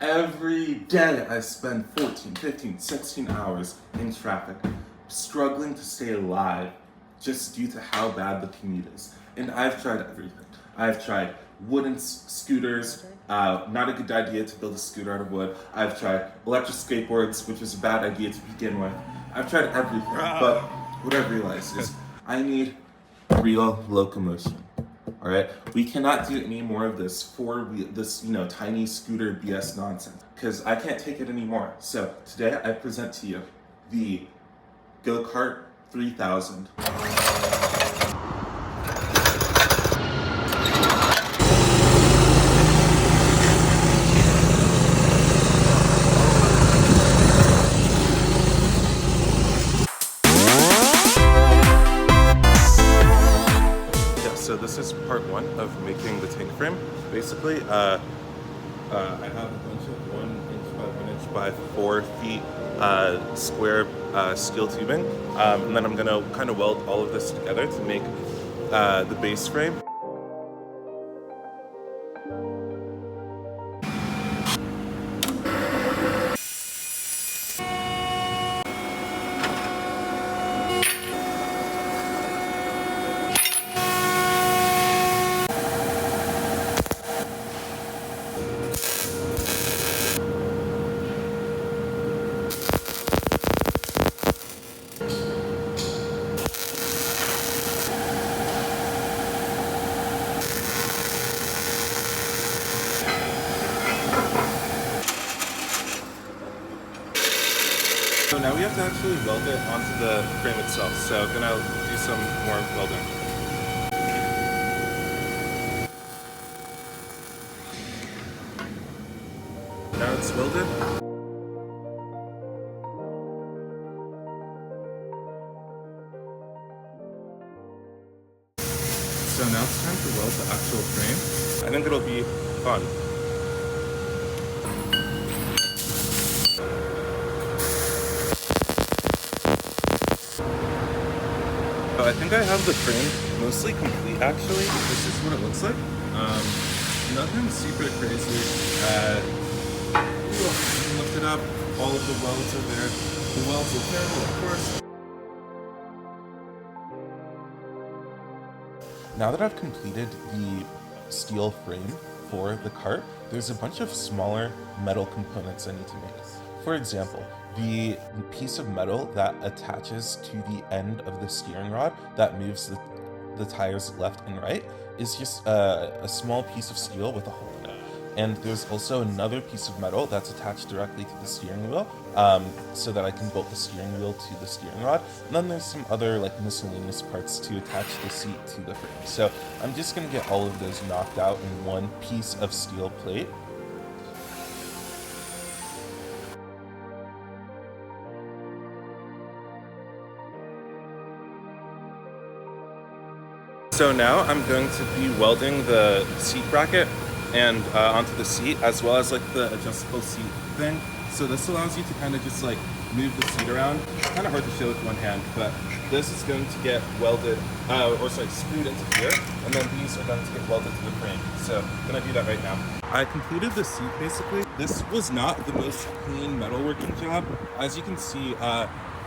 Every day I spend 14, 15, 16 hours in traffic, struggling to stay alive just due to how bad the commute is. And I've tried everything. I've tried wooden scooters, not a good idea to build a scooter out of wood. I've tried electric skateboards, which was a bad idea to begin with. I've tried everything, but what I've realized is I need real locomotion. All right, we cannot do any more of this tiny scooter BS nonsense because I can't take it anymore. So today I present to you the Kart 3000. So this is part one of making the tank frame. Basically, I have a bunch of 1 inch by 1 inch by 4 feet square steel tubing, and then I'm gonna kind of weld all of this together to make the base frame. So now we have to actually weld it onto the frame itself. So I'm gonna do some more welding. Now it's welded. So now it's time to weld the actual frame. I think it'll be fun. So I think I have the frame mostly complete actually. This is what it looks like. Nothing super crazy. Lift it up. All of the welds are there. The welds are terrible, of course. Now that I've completed the steel frame for the cart, there's a bunch of smaller metal components I need to make. For example, the piece of metal that attaches to the end of the steering rod that moves the tires left and right is just a small piece of steel with a hole in it. And there's also another piece of metal that's attached directly to the steering wheel, so that I can bolt the steering wheel to the steering rod. And then there's some other miscellaneous parts to attach the seat to the frame. So I'm just gonna get all of those knocked out in one piece of steel plate. So now I'm going to be welding the seat bracket and onto the seat, as well as the adjustable seat thing. So this allows you to kind of just move the seat around. It's kind of hard to show with one hand, but this is going to get welded, screwed into here, and then these are going to get welded to the frame. So I'm gonna do that right now. I completed the seat basically. This was not the most clean metalworking job. As you can see,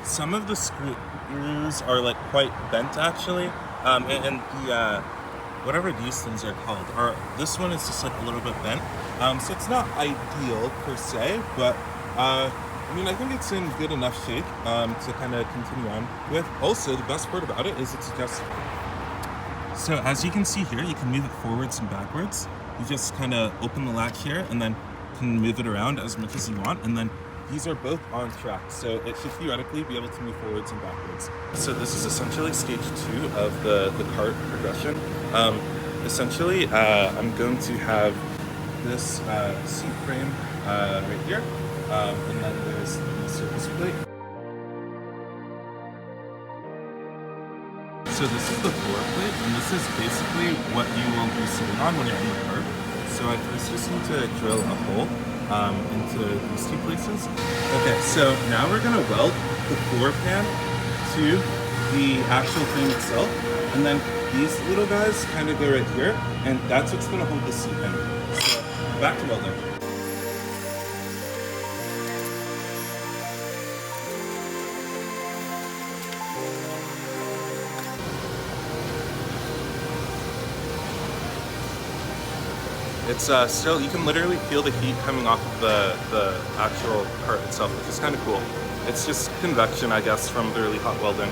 some of the screws are quite bent actually. And the whatever these things are called, this one is just a little bit bent. So it's not ideal per se, but I think it's in good enough shape to kind of continue on with. Also, the best part about it is it's adjustable. So as you can see here, you can move it forwards and backwards. You just kind of open the latch here and then can move it around as much as you want, and then these are both on track, so it should theoretically be able to move forwards and backwards. So this is essentially stage 2 of the cart progression. Essentially, I'm going to have this seat frame right here, and then there's the surface plate. So this is the floor plate, and this is basically what you will be sitting on when you're in the cart. So I first just need to drill a hole into these two places. Okay, so now we're gonna weld the floor pan to the actual frame itself, and then these little guys kind of go right here, and that's what's gonna hold the seat in. So back to welding. It's still, you can literally feel the heat coming off of the actual part itself, which is kind of cool. It's just convection, I guess, from the really hot welding.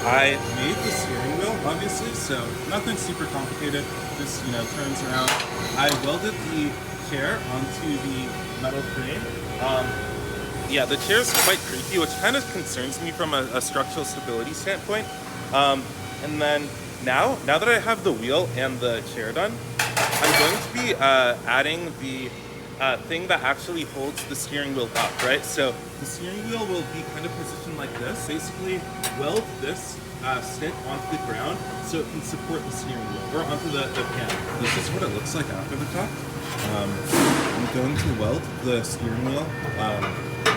I made the steering wheel, obviously, so nothing super complicated, just, turns around. I welded the chair onto the metal frame. Yeah, the chair is quite creaky, which kind of concerns me from a structural stability standpoint. And then now that I have the wheel and the chair done, I'm going to be adding the thing that actually holds the steering wheel up, right? So the steering wheel will be kind of positioned like this. Basically, weld this stick onto the ground so it can support the steering wheel, or onto the pan. This is what it looks like after the fact. I'm going to weld the steering wheel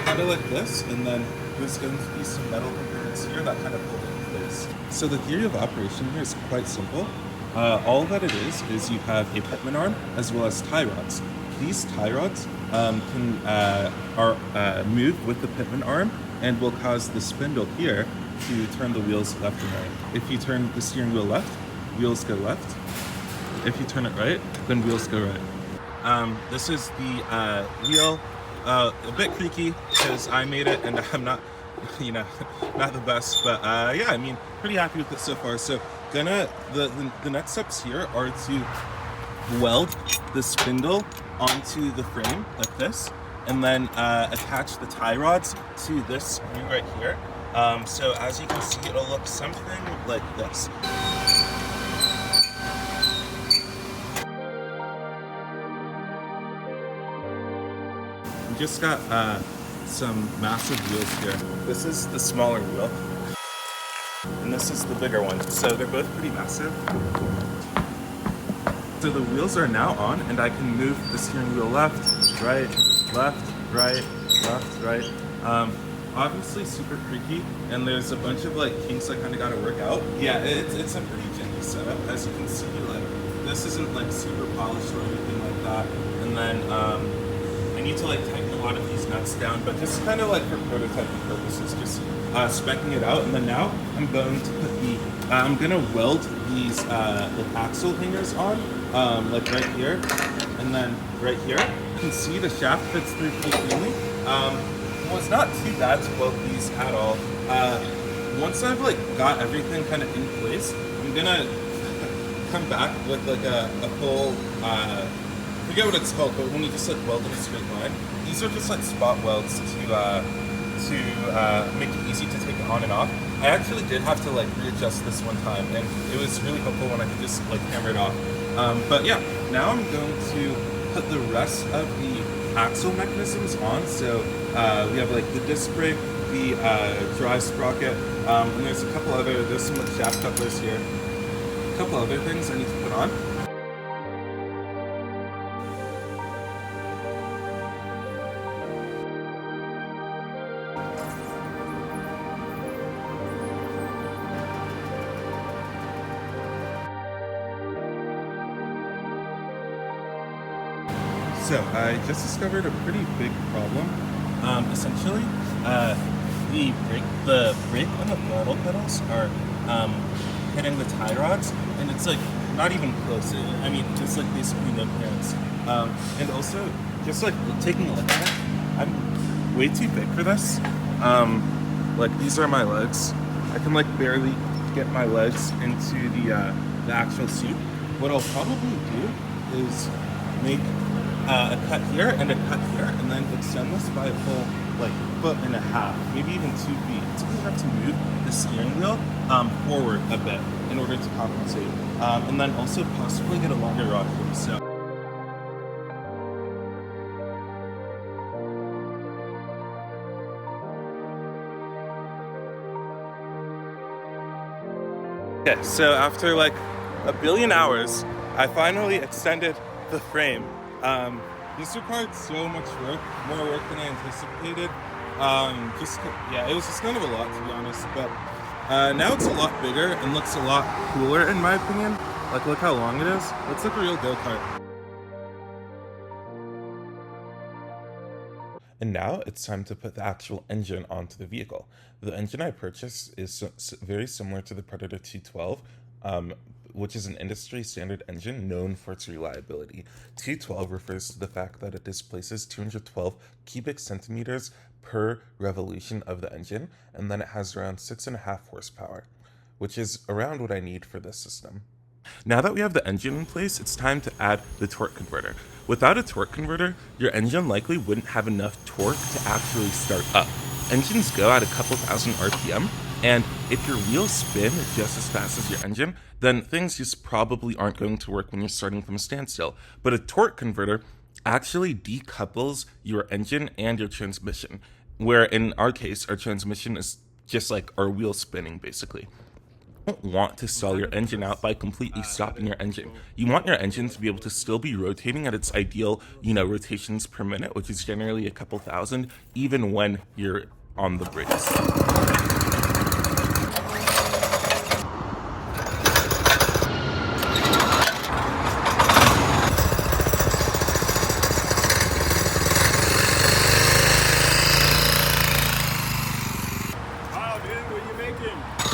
kind of like this, and then there's going to be some metal components here that kind of hold it in place. So the theory of operation here is quite simple. All that it is you have a pitman arm as well as tie rods. These tie rods are moved with the pitman arm and will cause the spindle here to turn the wheels left and right. If you turn the steering wheel left, wheels go left. If you turn it right, then wheels go right. This is the wheel, a bit creaky because I made it and I'm not, not the best, but yeah, I mean, pretty happy with it so far. So the next steps here are to weld the spindle onto the frame like this, and then attach the tie rods to this screw right here. So as you can see, it'll look something like this. We just got some massive wheels here. This is the smaller wheel, and this is the bigger one. So they're both pretty massive. So the wheels are now on, and I can move the steering wheel left, right, right. Obviously super creaky, and there's a bunch of kinks I kind of got to work out. Yeah, it's a pretty janky setup. As you can see, this isn't super polished or anything like that. And then I need to tighten a lot of these nuts down, but just kind of for prototyping purposes, just speccing it out. And then now I'm going to put I'm gonna weld these axle hangers on, right here, and then right here. You can see the shaft fits through pretty cleanly. Well, it's not too bad to weld these at all. Once I've got everything kind of in place, I'm gonna come back with a full, I forget what it's called, but when you just weld in a straight line, these are just spot welds to make it easy to take it on and off. I actually did have to readjust this one time, and it was really helpful when I could just hammer it off. But yeah, now I'm going to put the rest of the axle mechanisms on. So we have the disc brake, the drive sprocket, and there's some shaft couplers here. A couple other things I need to put on. So I just discovered a pretty big problem. Essentially, the brake and the throttle pedals are hitting the tie rods, and it's not even close. I mean, it's basically no clearance. And also, just taking a look at it, I'm way too big for this. These are my legs. I can barely get my legs into the actual seat. What I'll probably do is make a cut here and a cut here, and then extend this by a full foot and a half, maybe even 2 feet. So we have to move the steering wheel forward a bit in order to compensate, and then also possibly get a longer rod here. So. Okay, so after a billion hours, I finally extended the frame. This required so much work, more work than I anticipated. Yeah, it was just kind of a lot, to be honest, but now it's a lot bigger and looks a lot cooler in my opinion. Look how long it is. Looks like a real go-kart. And now it's time to put the actual engine onto the vehicle. The engine I purchased is very similar to the Predator 212, which is an industry standard engine known for its reliability. 212 refers to the fact that it displaces 212 cubic centimeters per revolution of the engine, and then it has around 6.5 horsepower, which is around what I need for this system. Now that we have the engine in place, it's time to add the torque converter. Without a torque converter, your engine likely wouldn't have enough torque to actually start up. Engines go at a couple thousand RPM, and if your wheels spin just as fast as your engine, then things just probably aren't going to work when you're starting from a standstill. But a torque converter actually decouples your engine and your transmission, where in our case, our transmission is just like our wheel spinning basically. You don't want to stall your engine out by completely stopping your engine. You want your engine to be able to still be rotating at its ideal, rotations per minute, which is generally a couple thousand, even when you're on the brakes. Wow, dude, what are you making?